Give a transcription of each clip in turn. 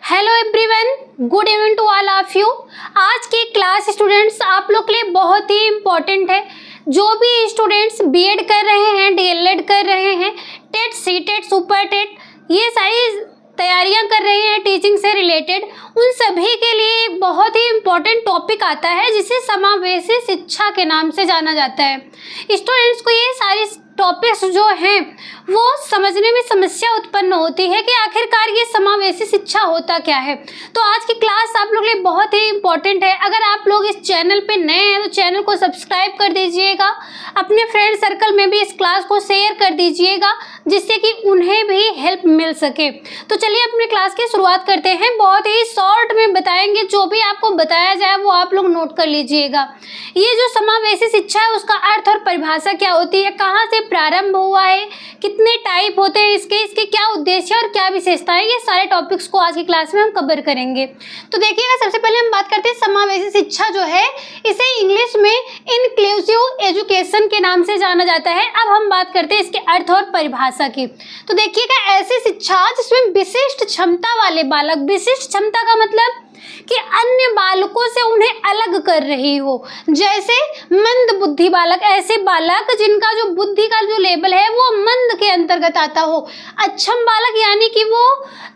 Hello everyone, good evening to all of you. आज की class students आप लोग के लिए बहुत ही इम्पोर्टेंट है। जो भी स्टूडेंट्स बीएड कर रहे हैं, डीएलएड कर रहे हैं, टेट, सीटेट, सुपर टेट, ये सारी तैयारियां कर रहे हैं टीचिंग से रिलेटेड, उन सभी के लिए एक बहुत ही इम्पोर्टेंट टॉपिक आता है जिसे समावेशी शिक्षा के नाम से जाना जाता है। स्टूडेंट्स को ये सारी टॉपिक्स जो हैं वो समझने में समस्या उत्पन्न होती है कि आखिरकार ये समावेशी शिक्षा होता क्या है। तो आज की क्लास आप लोग के लिए बहुत ही इम्पोर्टेंट है। अगर आप लोग इस चैनल पे नए हैं तो चैनल को सब्सक्राइब कर दीजिएगा, अपने फ्रेंड सर्कल में भी इस क्लास को शेयर कर दीजिएगा जिससे कि उन्हें भी हेल्प मिल सके। तो चलिए अपनी क्लास की शुरुआत करते हैं। बहुत ही शॉर्ट में बताएंगे, जो भी आपको बताया जाए वो आप लोग नोट कर लीजिएगा। ये जो समावेशी शिक्षा है उसका अर्थ और परिभाषा क्या होती है, कहाँ से प्रारंभ हुआ है, कितने टाइप होते हैं इसके क्या उद्देश्य और क्या विशेषताएं, ये सारे टॉपिक्स को आज की क्लास में हम कवर करेंगे। तो देखिएगा, सबसे पहले हम बात करते हैं समावेशी शिक्षा जो है इसे इंग्लिश में इंक्लूसिव एजुकेशन के नाम से जाना जाता है। अब हम बात करते हैं इसके अर्थ और परिभाषा की। तो देखिएगा, ऐसी शिक्षा जिसमें विशिष्ट क्षमता वाले बालक, विशिष्ट क्षमता का मतलब कि अन्य बालकों से उन्हें अलग कर रही हो, जैसे मंद बुद्धि बालक, ऐसे बालक जिनका जो बुद्धि का जो लेवल है वो मंद के अंतर्गत आता हो। अक्षम बालक यानी कि वो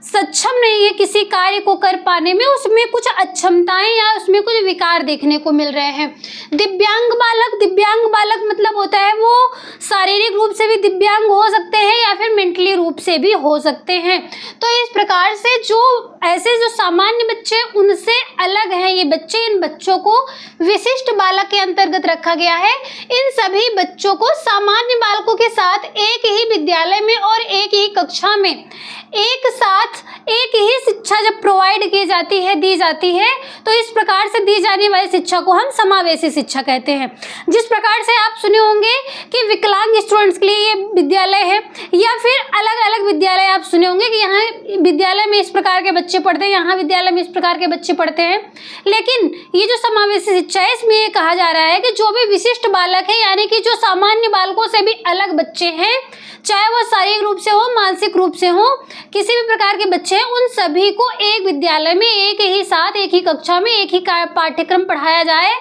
सक्षम नहीं है किसी कार्य को कर पाने में, उसमें कुछ अक्षमताएं या उसमें कुछ विकार देखने को मिल रहे हैं। दिव्यांग बालक, दिव्यांग बालक मतलब होता है वो शारीरिक रूप से भी दिव्यांग हो सकते हैं या फिर मेंटली रूप से भी हो सकते हैं। तो इस प्रकार से जो ऐसे जो सामान्य बच्चे उनसे अलग हैं ये बच्चे, इन बच्चों को विशिष्ट बालक के अंतर्गत रखा गया है। इन सभी बच्चों को सामान्य बालकों के साथ एक ही विद्यालय में और एक ही कक्षा में एक साथ एक ही शिक्षा जब प्रोवाइड की जाती है, दी जाती है, तो इस प्रकार से दी जाने वाली शिक्षा को हम समावेशी शिक्षा कहते हैं। जिस प्रकार से आप सुने होंगे कि विकलांग स्टूडेंट्स के लिए ये विद्यालय है, या फिर अलग अलग विद्यालय आप सुने होंगे कि यहाँ विद्यालय में इस प्रकार के बच्चे पढ़ते हैं, यहाँ विद्यालय में इस प्रकार के बच्चे पढ़ते हैं। लेकिन ये जो समावेशी शिक्षा है इसमें ये कहा जा रहा है कि जो भी विशिष्ट बालक है, यानी कि जो सामान्य बालकों से भी अलग बच्चे हैं, चाहे वो शारीरिक रूप से हो, मानसिक रूप से हो, किसी भी प्रकार के बच्चे हैं, उन सभी को एक विद्यालय में एक ही साथ एक ही कक्षा में एक ही पाठ्यक्रम पढ़ाया जाए।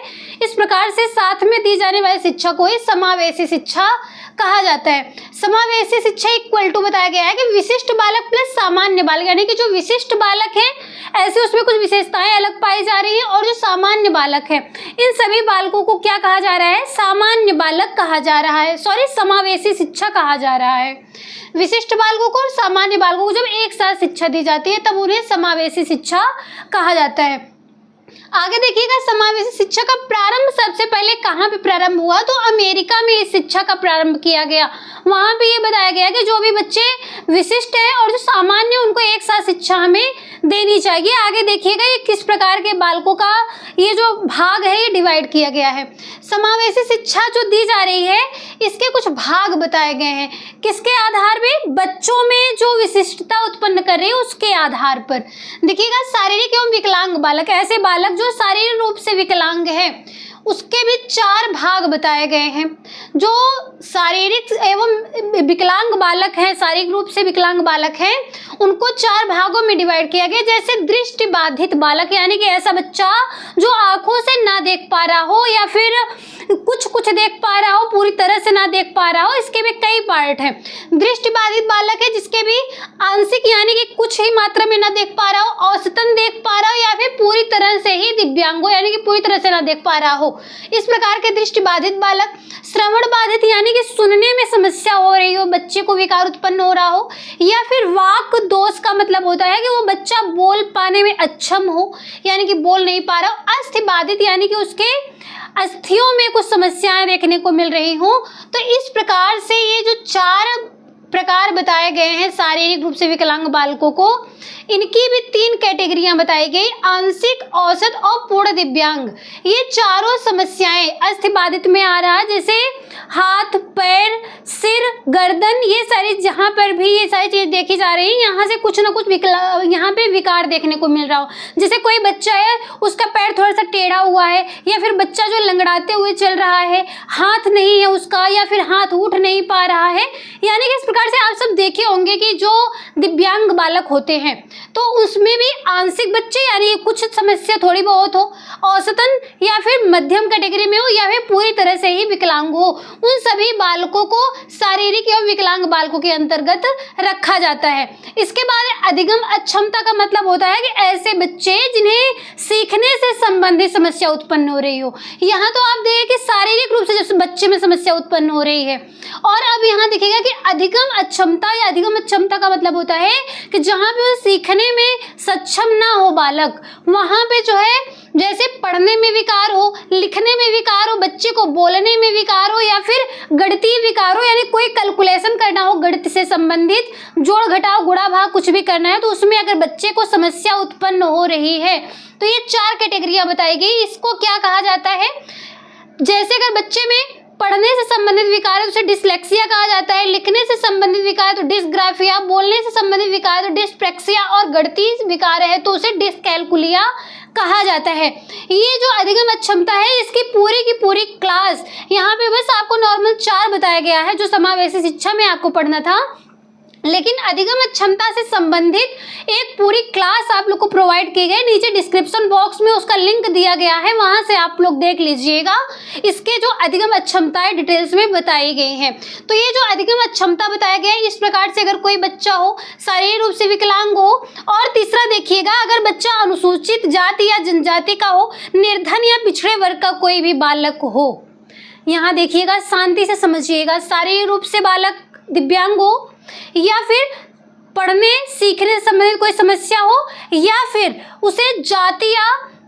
इस प्रकार से साथ में दी जाने वाली शिक्षा को ही समावेशी शिक्षा कहा जाता है। समावेशी शिक्षा इक्वल टू बताया गया है कि विशिष्ट बालक प्लस सामान्य बालक, यानी कि जो विशिष्ट बालक है ऐसे उसमें कुछ विशेषताएं अलग पाई जा रही है, और जो सामान्य बालक है इन सभी बालकों को क्या कहा जा रहा है, सामान्य बालक कहा जा रहा है, समावेशी शिक्षा कहा जा रहा है। विशिष्ट बालकों को और सामान्य बालकों को जब एक साथ शिक्षा दी जाती है तब उन्हें समावेशी शिक्षा कहा जाता है। आगे देखिएगा, समावेशी शिक्षा का प्रारंभ सबसे पहले कहाँ पे प्रारंभ हुआ, तो अमेरिका में इस शिक्षा का प्रारंभ किया गया। वहाँ पे ये बताया गया कि जो भी बच्चे विशिष्ट हैं और जो सामान्य, उनको एक साथ शिक्षा हमें देनी चाहिए। आगे देखिएगा ये किस प्रकार के बालकों का ये जो भाग है ये डिवाइड किया गया है। समावेशी शिक्षा जो दी जा रही है इसके कुछ भाग बताए गए हैं, किसके आधार पे, बच्चों में जो विशिष्टता उत्पन्न कर रही है उसके आधार पर। देखिएगा, शारीरिक एवं विकलांग बालक, ऐसे बालक जो शारीरिक रूप से विकलांग है उसके भी 4 भाग बताए गए हैं। जो शारीरिक एवं विकलांग बालक हैं, शारीरिक रूप से विकलांग बालक हैं, उनको 4 भागों में डिवाइड किया गया। जैसे दृष्टि बाधित बालक, यानी कि ऐसा बच्चा जो आंखों से ना देख पा रहा हो या फिर कुछ देख पा रहा हो, पूरी तरह से ना देख पा रहा हो, इसके भी कई पार्ट हैं। दृष्टि बाधित बालक है जिसके भी आंशिक यानी कि कुछ ही मात्रा में ना देख पा रहा हो, औसतन देख पा रहा हो, या फिर पूरी तरह से ही दिव्यांग हो यानी कि पूरी तरह से ना देख पा रहा हो, इस प्रकार के दृष्टि बाधित बालक। श्रवण बाधित यानी कि सुनने में समस्या हो रही हो, बच्चे को विकार उत्पन्न हो रहा हो, या फिर वाक दोष का मतलब होता है कि वो बच्चा बोल पाने में अक्षम हो यानी कि बोल नहीं पा रहा हो। अस्थि बाधित यानी कि उसके अस्थियों में कुछ समस्याएं देखने को मिल रही हो। तो इस प्रकार से ये जो 4 प्रकार बताए गए हैं शारीरिक रूप से विकलांग बालकों को, इनकी भी 3 कैटेगरियां बताई गई, आंशिक, औसत और पूर्ण दिव्यांग। ये चारों समस्याएं अस्थि बाधित में आ रहा है, जैसे हाथ, पैर, सिर, गर्दन, ये सारी जहाँ पर भी ये सारी चीज देखी जा रही है, यहाँ से कुछ ना कुछ यहाँ पे विकार देखने को मिल रहा हो। जैसे कोई बच्चा है उसका पैर थोड़ा सा टेढ़ा हुआ है, या फिर बच्चा जो लंगड़ाते हुए चल रहा है, हाथ नहीं है उसका, या फिर हाथ उठ नहीं पा रहा है, यानी कि इस प्रकार से आप सब देखे होंगे कि जो दिव्यांग बालक होते हैं तो उसमें भी आंशिक बच्चे यानी कुछ समस्या थोड़ी बहुत हो, औसतन या फिर मध्यम कैटेगरी में हो या फिर पूरी तरह से ही विकलांग हो, उन सभी बालकों को शारीरिक एवं विकलांग बालकों के अंतर्गत रखा जाता है। इसके बाद अधिगम अक्षमता का मतलब होता है कि ऐसे बच्चे जिन्हें सीखने से संबंधित समस्या उत्पन्न हो रही हो। यहाँ तो आप देखें कि शारीरिक रूप से जब बच्चे में समस्या उत्पन्न हो रही है, और अब यहाँ देखिएगा कि अधिगम अक्षमता या अधिगम अक्षमता का मतलब होता है कि जहाँ पे वो सीखने में सक्षम ना हो बालक, वहाँ पे जो है जैसे पढ़ने में विकार हो, लिखने में विकार हो, बच्चे को बोलने में विकार हो या फिर गणितीय विकार हो, यानी कोई कैलकुलेशन करना हो गणित से संबंधित, जोड़ घटाव गुणा भाग कुछ भी करना है, तो उसमें अगर बच्चे को समस्या उत्पन्न हो रही है तो ये 4 कैटेगरियां बताई गई। इसको क्या कहा जाता है, जैसे अगर बच्चे में पढ़ने से संबंधित विकार है तो उसे डिसलेक्सिया कहा जाता है, लिखने से संबंधित विकार है तो डिसग्राफिया, बोलने से संबंधित विकार है तो डिस्प्रैक्सिया, और गणितीय विकार है तो उसे डिसकैलकुलिया कहा जाता है। ये जो अधिगम अक्षमता है इसकी की पूरी क्लास यहाँ पे बस आपको नॉर्मल 4 बताया गया है जो समावेशी शिक्षा में आपको पढ़ना था, लेकिन अधिगम अक्षमता से संबंधित एक पूरी क्लास आप लोग को प्रोवाइड की गई। नीचे डिस्क्रिप्शन बॉक्स में उसका लिंक दिया गया है, वहां से आप लोग देख लीजिएगा। इसके जो अधिगम अक्षमताएं डिटेल्स में बताई गई हैं। तो ये जो अधिगम अक्षमता बताया गया है, इस प्रकार से अगर कोई बच्चा हो शारीरिक रूप से विकलांग हो, और तीसरा देखिएगा अगर बच्चा अनुसूचित जाति या जनजाति का हो, निर्धन या पिछड़े वर्ग का कोई भी बालक हो। यहाँ देखिएगा, शांति से समझिएगा, शारीरिक रूप से बालक दिव्यांग हो या फिर पढ़ने सीखने से संबंधित कोई समस्या हो या फिर उसे जाति या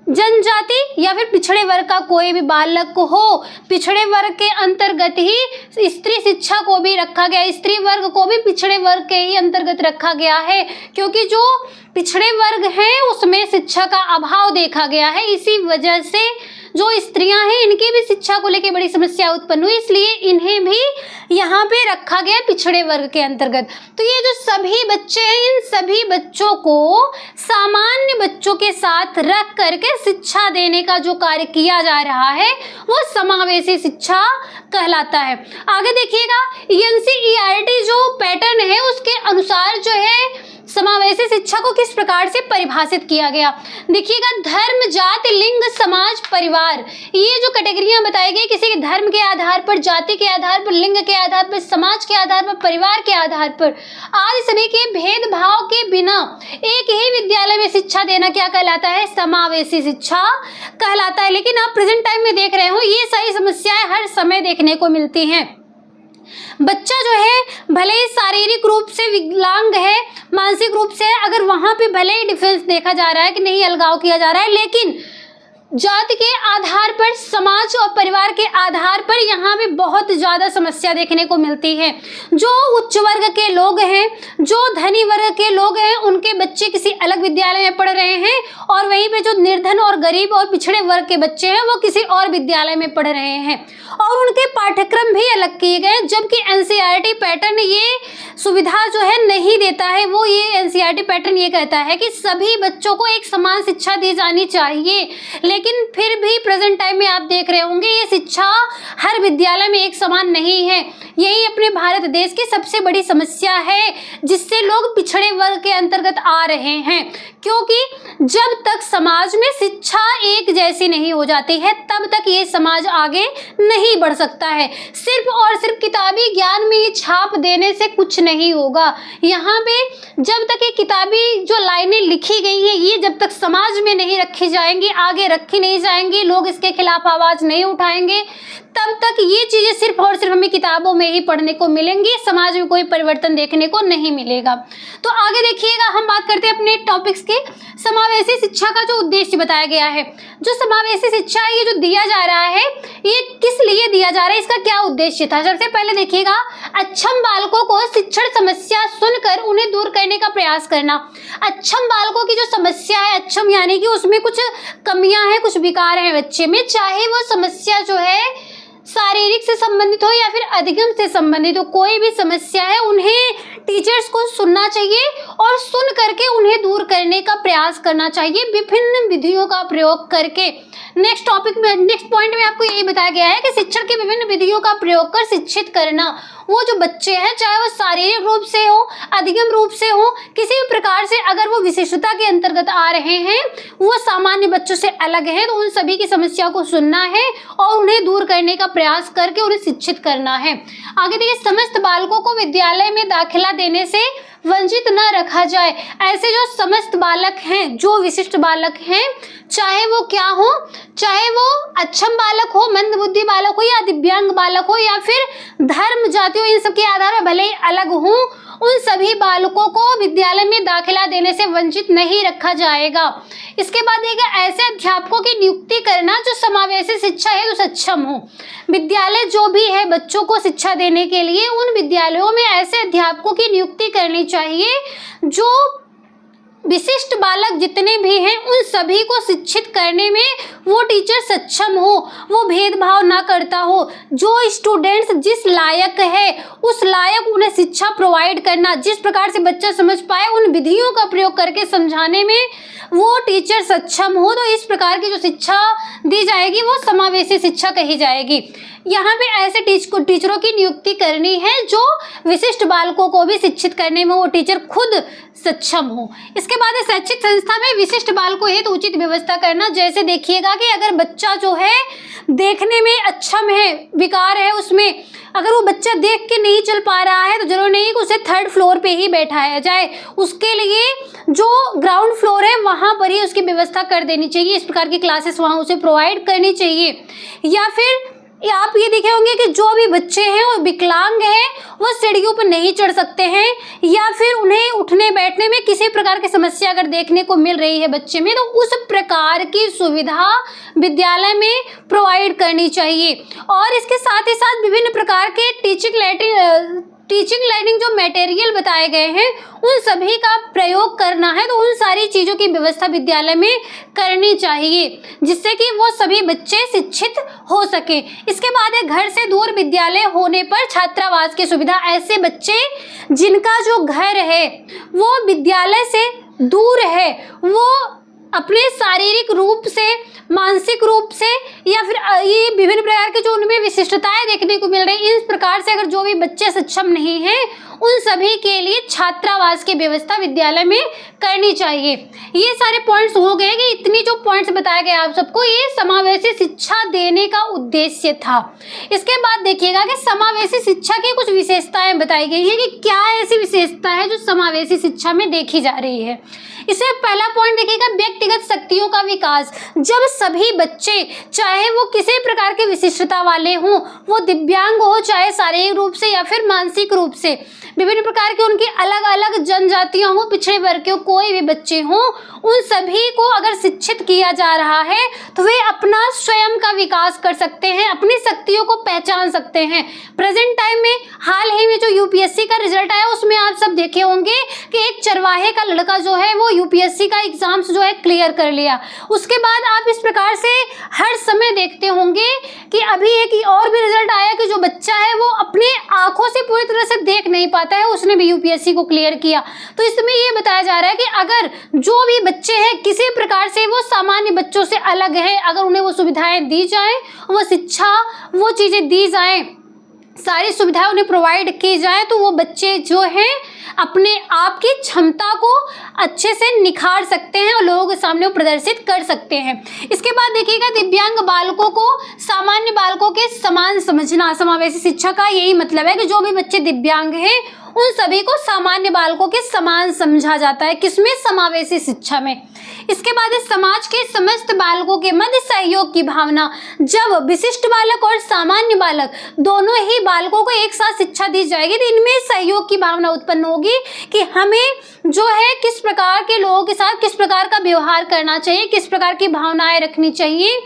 जनजाति या फिर पिछड़े वर्ग का कोई भी बालक हो, पिछड़े वर्ग के अंतर्गत ही स्त्री शिक्षा को भी रखा गया, स्त्री वर्ग को भी पिछड़े वर्ग के ही अंतर्गत रखा गया है, क्योंकि जो पिछड़े वर्ग हैं उसमें शिक्षा का अभाव देखा गया है। इसी वजह से जो स्त्रियां हैं इनकी भी शिक्षा को लेकर बड़ी समस्या उत्पन्न हुई, इसलिए इन्हें भी यहाँ पे रखा गया पिछड़े वर्ग के अंतर्गत। तो ये जो सभी बच्चे हैं, इन सभी बच्चों को सामान्य बच्चों के साथ रख करके शिक्षा देने का जो कार्य किया जा रहा है वो समावेशी शिक्षा कहलाता है। आगे देखिएगा, एनसीईआरटी जो पैटर्न है उसके अनुसार जो है समावेशी शिक्षा को किस प्रकार से परिभाषित किया गया। देखिएगा, धर्म, जाति, लिंग, समाज, परिवार, ये जो कैटेगरियां बताई गई किसी के धर्म के आधार पर, जाति के आधार पर, लिंग के आधार पर, समाज के आधार पर, परिवार के आधार पर, आदि सभी के भेदभाव के बिना एक ही विद्यालय में शिक्षा देना क्या कहलाता है, समावेशी शिक्षा कहलाता है। लेकिन आप प्रेजेंट टाइम में देख रहे हो ये सारी समस्याएं हर समय देखने को मिलती हैं। बच्चा जो है भले ही शारीरिक रूप से विकलांग है, मानसिक रूप से अगर वहां पे भले ही डिफरेंस देखा जा रहा है कि नहीं अलगाव किया जा रहा है, लेकिन जाति के आधार पर, समाज और परिवार के आधार पर यहाँ पे बहुत ज़्यादा समस्या देखने को मिलती है। जो उच्च वर्ग के लोग हैं, जो धनी वर्ग के लोग हैं, उनके बच्चे किसी अलग विद्यालय में पढ़ रहे हैं, और वहीं पे जो निर्धन और गरीब और पिछड़े वर्ग के बच्चे हैं वो किसी और विद्यालय में पढ़ रहे हैं, और उनके पाठ्यक्रम भी अलग किए गए। जबकि एनसीईआरटी पैटर्न ये सुविधा जो है नहीं देता है। वो ये एनसीईआरटी पैटर्न ये कहता है कि सभी बच्चों को एक समान शिक्षा दी जानी चाहिए, लेकिन फिर भी प्रेजेंट टाइम में आप देख रहे होंगे ये शिक्षा हर विद्यालय में एक समान नहीं है। यही अपने भारत देश की सबसे बड़ी समस्या है जिससे लोग पिछड़े वर्ग के अंतर्गत आ रहे हैं, क्योंकि जब तक समाज में शिक्षा एक जैसी नहीं हो जाती है तब तक ये समाज आगे नहीं बढ़ सकता है। सिर्फ और सिर्फ किताबी ज्ञान में ये छाप देने से कुछ नहीं होगा। यहाँ पे जब तक ये किताबी जो लाइनें लिखी गई हैं ये जब तक समाज में नहीं रखी जाएंगी, आगे रखी नहीं जाएंगी, लोग इसके खिलाफ आवाज नहीं उठाएंगे, तब तक ये चीजें सिर्फ और सिर्फ हमें किताबों में ही पढ़ने को मिलेंगी, समाज में कोई परिवर्तन देखने को नहीं मिलेगा। तो आगे देखिएगा, हम बात करते हैं अपने टॉपिक्स के। समावेशी शिक्षा का जो उद्देश्य बताया गया है, जो समावेशी शिक्षा है ये जो दिया जा रहा है ये किस लिए दिया जा रहा है, इसका क्या उद्देश्य था। सबसे पहले देखिएगा, अक्षम बालकों को शिक्षण समस्या सुनकर उन्हें दूर करने का प्रयास करना। अक्षम बालकों की जो समस्या है, अक्षम यानी कि उसमें कुछ कमियां हैं, कुछ विकार हैं बच्चे में, चाहे वो समस्या जो है शारीरिक से संबंधित हो या फिर अधिगम से संबंधित हो, कोई भी समस्या है उन्हें टीचर्स को सुनना चाहिए और सुन करके उन्हें दूर करने का प्रयास करना चाहिए विभिन्न विधियों का प्रयोग करके। नेक्स्ट पॉइंट में आपको यही बताया गया है कि शिक्षण की विभिन्न विधियों का प्रयोग कर शिक्षित करना। वो जो बच्चे हैं, चाहे वो शारीरिक रूप से हो, अधिगम रूप से हो, किसी भी प्रकार से अगर वो विशिष्टता के अंतर्गत आ रहे हैं, वो सामान्य बच्चों से अलग है, तो उन सभी की समस्या को सुनना है और उन्हें दूर करने का प्रयास करके उन्हें शिक्षित करना है। आगे देखिए, समस्त बालकों को विद्यालय में दाखिला देने से वंचित न रखा जाए। ऐसे जो समस्त बालक हैं, जो विशिष्ट बालक हैं, चाहे वो क्या हो, चाहे वो अक्षम बालक हो, मंदबुद्धि बालक हो या दिव्यांग बालक हो या फिर धर्म जाति हो, इन सब के आधार पर भले ही अलग हो, उन सभी बालकों को विद्यालय में दाखिला देने से वंचित नहीं रखा जाएगा। इसके बाद देखिए, ऐसे अध्यापकों की नियुक्ति करना जो समावेशी शिक्षा हेतु सक्षम हो। विद्यालय जो भी है बच्चों को शिक्षा देने के लिए, उन विद्यालयों में ऐसे अध्यापकों की नियुक्ति करनी चाहिए जो विशिष्ट बालक जितने भी हैं उन सभी को शिक्षित करने में वो टीचर सक्षम हो, वो भेदभाव ना करता हो। जो स्टूडेंट्स जिस लायक है उस लायक उन्हें शिक्षा प्रोवाइड करना, जिस प्रकार से बच्चा समझ पाए उन विधियों का प्रयोग करके समझाने में वो टीचर सक्षम हो, तो इस प्रकार की जो शिक्षा दी जाएगी वो समावेशी शिक्षा कही जाएगी। यहाँ पे ऐसे टीचरों की नियुक्ति करनी है जो विशिष्ट बालकों को भी शिक्षित करने में वो टीचर खुद सक्षम हो। इसके बाद शैक्षिक संस्था में विशिष्ट बालकों हेतु उचित व्यवस्था करना। जैसे देखिएगा कि अगर बच्चा जो है देखने में अक्षम है, विकार है उसमें, अगर वो बच्चा देख के नहीं चल पा रहा है तो जरूर नहीं कि उसे 3rd फ्लोर पे ही बैठाया जाए, उसके लिए जो ग्राउंड फ्लोर है वहाँ पर ही उसकी व्यवस्था कर देनी चाहिए। इस प्रकार की क्लासेस वहाँ उसे प्रोवाइड करनी चाहिए। या फिर आप ये देखे होंगे कि जो भी बच्चे हैं वो विकलांग हैं, वो सीढ़ियों पर नहीं चढ़ सकते हैं या फिर उन्हें उठने बैठने में किसी प्रकार की समस्या अगर देखने को मिल रही है बच्चे में, तो उस प्रकार की सुविधा विद्यालय में प्रोवाइड करनी चाहिए। और इसके साथ ही साथ विभिन्न प्रकार के टीचिंग लर्निंग जो मटेरियल बताए गए हैं उन सभी का प्रयोग करना है, तो उन सारी चीज़ों की व्यवस्था विद्यालय में करनी चाहिए जिससे कि वो सभी बच्चे शिक्षित हो सके। इसके बाद है घर से दूर विद्यालय होने पर छात्रावास की सुविधा। ऐसे बच्चे जिनका जो घर है वो विद्यालय से दूर है, वो अपने शारीरिक रूप से, मानसिक रूप से या फिर ये विभिन्न प्रकार के जो उनमें विशिष्टताएं देखने को मिल रही, इस प्रकार से अगर जो भी बच्चे सक्षम नहीं हैं उन सभी के लिए छात्रावास की व्यवस्था विद्यालय में करनी चाहिए। ये सारे पॉइंट्स हो गए कि इतनी जो पॉइंट्स बताए गए आप सबको, ये समावेशी शिक्षा देने का उद्देश्य था। इसके बाद देखिएगा कि समावेशी शिक्षा की कुछ विशेषताएं बताई गई है कि क्या ऐसी विशेषता है जो समावेशी शिक्षा में देखी जा रही है। इसमें पहला पॉइंट देखिएगा, व्यक्तिगत शक्तियों का विकास। जब सभी बच्चे, चाहे वो किसी प्रकार के विशिष्टता वाले हों, वो दिव्यांग हो, चाहे शारीरिक रूप से या फिर मानसिक रूप से, विभिन्न प्रकार के उनकी अलग अलग जनजातियां हो, पिछड़े वर्ग के कोई भी बच्चे हों, उन सभी को अगर शिक्षित किया जा रहा है तो वे अपना स्वयं का विकास कर सकते हैं, अपनी शक्तियों को पहचान सकते हैं। प्रेजेंट टाइम में हाल ही में जो यूपीएससी का रिजल्ट आया उसमें आप सब देखे होंगे कि एक चरवाहे का लड़का जो है वो यूपीएससी का एग्जाम्स जो है क्लियर कर लिया। उसके बाद आप इस प्रकार से हर समय देखते होंगे कि अभी एक और भी रिजल्ट आया कि जो बच्चा है वो अपने आंखों से पूरी तरह से देख नहीं पाता है, उसने भी यूपीएससी को क्लियर किया। तो इसमें ये बताया जा रहा है कि अगर जो भी बच्चे हैं किसी प्रकार से वो सामान्य बच्चों से अलग है, अगर उन्हें वो सुविधाएं दी जाएं, वो शिक्षा, वो चीजें दी जाएं, सारी सुविधाएं उन्हें प्रोवाइड की जाए, तो वो बच्चे जो हैं अपने आप की क्षमता को अच्छे से निखार सकते हैं और लोगों के सामने वो प्रदर्शित कर सकते हैं। इसके बाद देखिएगा, दिव्यांग बालकों को सामान्य बालकों के समान समझना। समावेशी शिक्षा का यही मतलब है कि जो भी बच्चे दिव्यांग हैं उन सभी को सामान्य बालकों के समान समझा जाता है। किसमें? समावेशी शिक्षा में। इसके बाद समाज के समस्त बालकों के मध्य सहयोग की भावना। जब विशिष्ट बालक और सामान्य बालक दोनों ही बालकों को एक साथ शिक्षा दी जाएगी तो इनमें सहयोग की भावना उत्पन्न होगी कि हमें जो है किस प्रकार के लोगों के साथ किस प्रकार का व्यवहार करना चाहिए, किस प्रकार की भावनाएं रखनी चाहिए,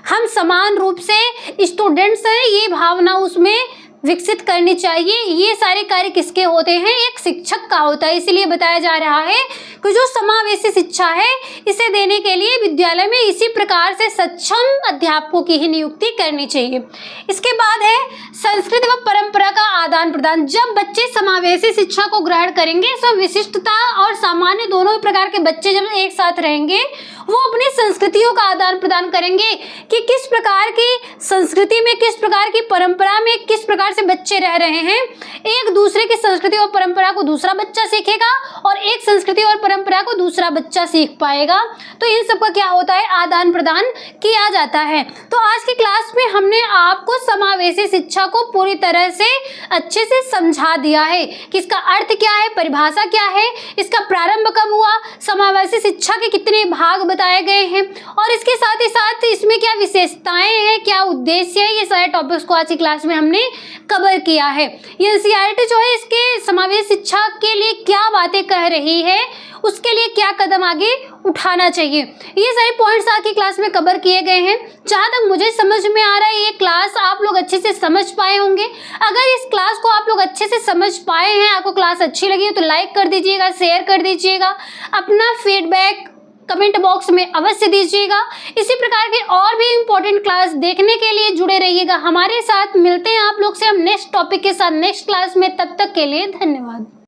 हम समान रूप से स्टूडेंट्स हैं, ये भावना उसमें विकसित करनी चाहिए। ये सारे कार्य किसके होते हैं? एक शिक्षक का होता है। इसीलिए बताया जा रहा है कि जो समावेशी शिक्षा है इसे देने के लिए विद्यालय में इसी प्रकार से सक्षम अध्यापकों की ही नियुक्ति करनी चाहिए। इसके बाद है संस्कृति व परंपरा का आदान प्रदान। जब बच्चे समावेशी शिक्षा को ग्रहण करेंगे तो विशिष्टता और सामान्य दोनों ही प्रकार के बच्चे जब एक साथ रहेंगे वो अपनी संस्कृतियों का आदान प्रदान करेंगे कि किस प्रकार की संस्कृति में, किस प्रकार की परंपरा में किस प्रकार से बच्चे रह रहे हैं। एक दूसरे की संस्कृति और परंपरा को दूसरा बच्चा सीखेगा और एक संस्कृति और परंपरा को दूसरा बच्चा सीख पाएगा। तो इन सब का क्या होता है? आदान प्रदान किया जाता है। तो आज की क्लास में हमने आपको समावेशी शिक्षा को पूरी तरह से अच्छे से समझा दिया है कि इसका अर्थ क्या है, परिभाषा क्या है, इसका प्रारंभ कब हुआ, समावेशी शिक्षा के कितने भाग बताए गए हैं और इसके साथ ही साथ इसमें क्या विशेषताएं हैं, क्या उद्देश्य है, ये सारे टॉपिक्स को आज की क्लास में हमने कवर किया है। ये एनसीईआरटी जो है इसके समावेशी शिक्षा के लिए क्या बातें कह रही है, उसके लिए क्या कदम आगे उठाना चाहिए, ये सारे पॉइंट्स आज की क्लास में कवर किए गए हैं। जहाँ तक मुझे समझ में आ रहा है ये क्लास आप लोग अच्छे से समझ पाए होंगे। अगर इस क्लास को आप लोग अच्छे से समझ पाए हैं, आपको क्लास अच्छी लगी है तो लाइक कर दीजिएगा, शेयर कर दीजिएगा, अपना फीडबैक कमेंट बॉक्स में अवश्य दीजिएगा। इसी प्रकार के और भी इम्पोर्टेंट क्लास देखने के लिए जुड़े रहिएगा हमारे साथ। मिलते हैं आप लोग से हम नेक्स्ट टॉपिक के साथ नेक्स्ट क्लास में। तब तक के लिए धन्यवाद।